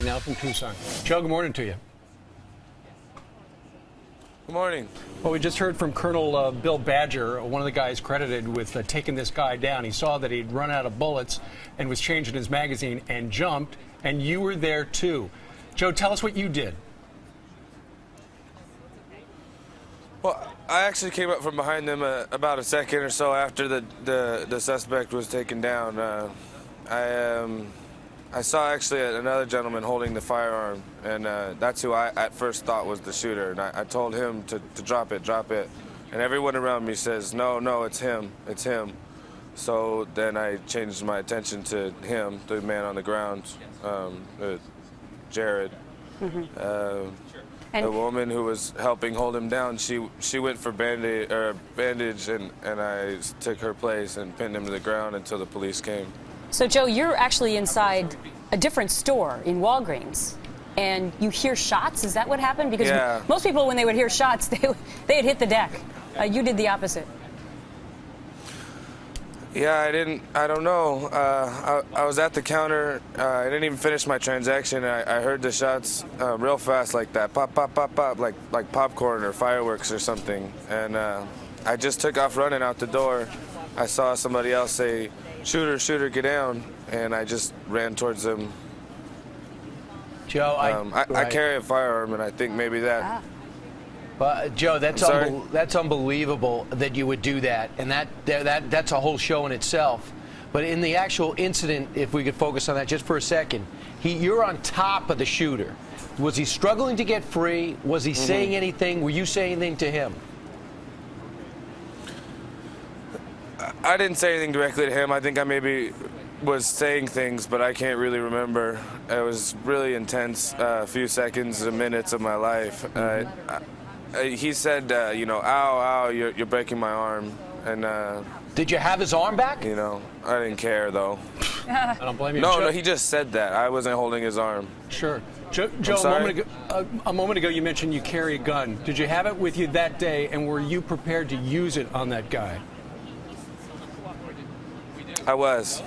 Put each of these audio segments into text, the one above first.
now from Tucson. Joe, good morning to you. Good morning. Well, we just heard from Colonel Bill Badger, one of the guys credited with taking this guy down. He saw that he'd run out of bullets and was changing his magazine and jumped, and you were there too. Joe, tell us what you did. Well, I actually came up from behind them about a second or so after the suspect was taken down. I saw actually another gentleman holding the firearm, and that's who I at first thought was the shooter. And I told him to drop it. And everyone around me says, no, it's him. So then I changed my attention to him, the man on the ground, Jared. Mm-hmm. The woman who was helping hold him down, she went for bandage, and I took her place and pinned him to the ground until the police came. So, Joe, you're actually inside a different store in Walgreens, and you hear shots? Is that what happened? Because yeah. Most people, when they would hear shots, they'd hit the deck. You did the opposite. Yeah, I don't know. I was at the counter. I didn't even finish my transaction. I heard the shots real fast like that. Pop, pop, pop, pop, like popcorn or fireworks or something. And I just took off running out the door. I saw somebody else say, shooter, get down. And I just ran towards them. Joe, I carry a firearm, and I think maybe that... Joe, that's unbelievable that you would do that, and that's a whole show in itself. But in the actual incident, if we could focus on that just for a second, you're on top of the shooter. Was he struggling to get free? Was he saying anything? Were you saying anything to him? I didn't say anything directly to him. I think I maybe was saying things, but I can't really remember. It was really intense, a few seconds, minutes of my life. He said, ow, you're breaking my arm. And did you have his arm back? I didn't care, though. I don't blame you. No, he just said that. I wasn't holding his arm. Sure. Joe, a moment ago you mentioned you carry a gun. Did you have it with you that day, and were you prepared to use it on that guy? I was.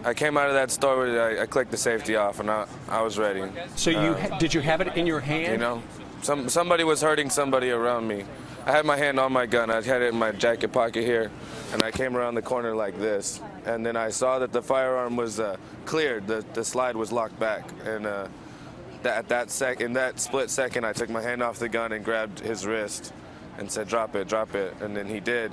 I came out of that store, I clicked the safety off, and I was ready. So did you have it in your hand? Somebody was hurting somebody around me. I had my hand on my gun. I had it in my jacket pocket here, and I came around the corner like this. And then I saw that the firearm was cleared. The slide was locked back. And in that split second, I took my hand off the gun and grabbed his wrist and said, drop it. And then he did,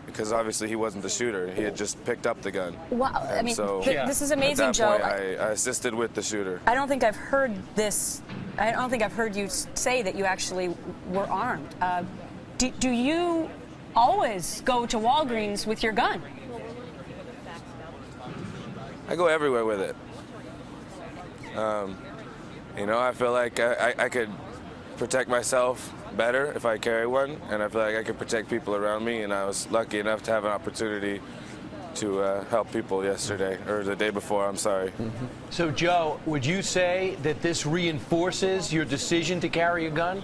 because obviously he wasn't the shooter. He had just picked up the gun. Wow. This is amazing, at that Joe. Point, I assisted with the shooter. I don't think I've heard this. I don't think I've heard you say that you actually were armed. Do you always go to Walgreens with your gun? I go everywhere with it. I feel like I could protect myself better if I carry one, and I feel like I could protect people around me, and I was lucky enough to have an opportunity to help people yesterday, or the day before, I'm sorry. Mm-hmm. So, Joe, would you say that this reinforces your decision to carry a gun?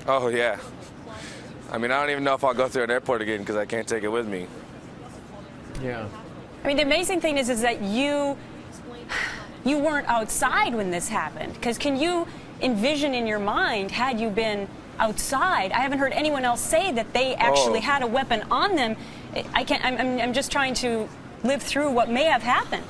Oh, yeah. I mean, I don't even know if I'll go through an airport again because I can't take it with me. Yeah. I mean, the amazing thing is that you weren't outside when this happened. Because can you envision in your mind, had you been outside? I haven't heard anyone else say that they actually had a weapon on them. I'm just trying to live through what may have happened.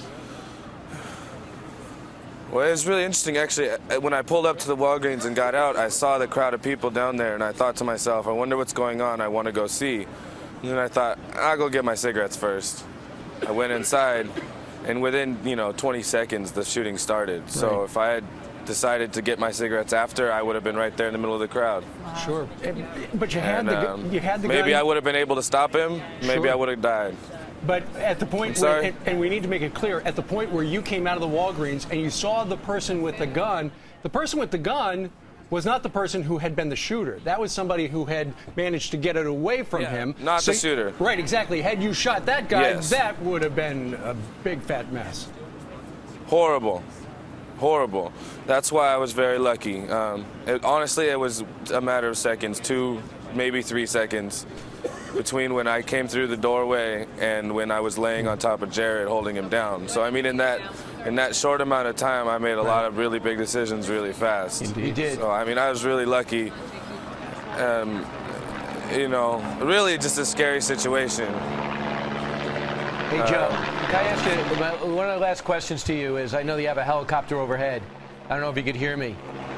Well, it was really interesting, actually. When I pulled up to the Walgreens and got out, I saw the crowd of people down there, and I thought to myself, I wonder what's going on. I want to go see. And then I thought, I'll go get my cigarettes first. I went inside, and within 20 seconds, the shooting started. Right. So if I had decided to get my cigarettes after, I would have been right there in the middle of the crowd. Wow. Sure, but you had the gun. Maybe I would have been able to stop him. Maybe Sure. I would have died. But at the point, and we need to make it clear, at the point where you came out of the Walgreens and you saw the person with the gun was not the person who had been the shooter. That was somebody who had managed to get it away from him. Not the shooter. Right, exactly. Had you shot that guy, yes. That would have been a big fat mess. Horrible. That's why I was very lucky. Honestly, it was a matter of seconds, 2, maybe 3 seconds, between when I came through the doorway and when I was laying on top of Jared holding him down. So I mean, in that in that short amount of time, I made a lot of really big decisions really fast. Indeed. You did. So, I mean, I was really lucky. You know, really just a scary situation. Hey, Joe, can I ask you, one of the last questions to you is, I know you have a helicopter overhead. I don't know if you could hear me.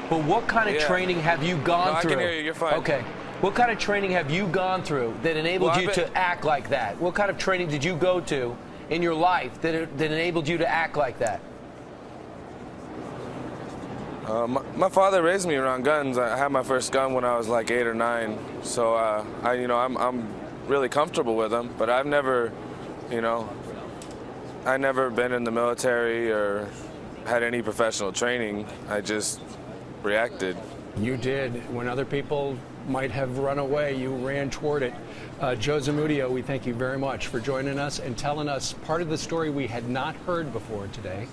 But what kind of training have you gone through? I can hear you. You're fine. Okay. What kind of training have you gone through that enabled you to act like that? What kind of training did you go to in your life that enabled you to act like that? My father raised me around guns. I had my first gun when I was like 8 or 9. So I'm really comfortable with them. But I've never, I never been in the military or had any professional training. I just reacted. You did. When other people might have run away, you ran toward it. Joe Zamudio, we thank you very much for joining us and telling us part of the story we had not heard before today.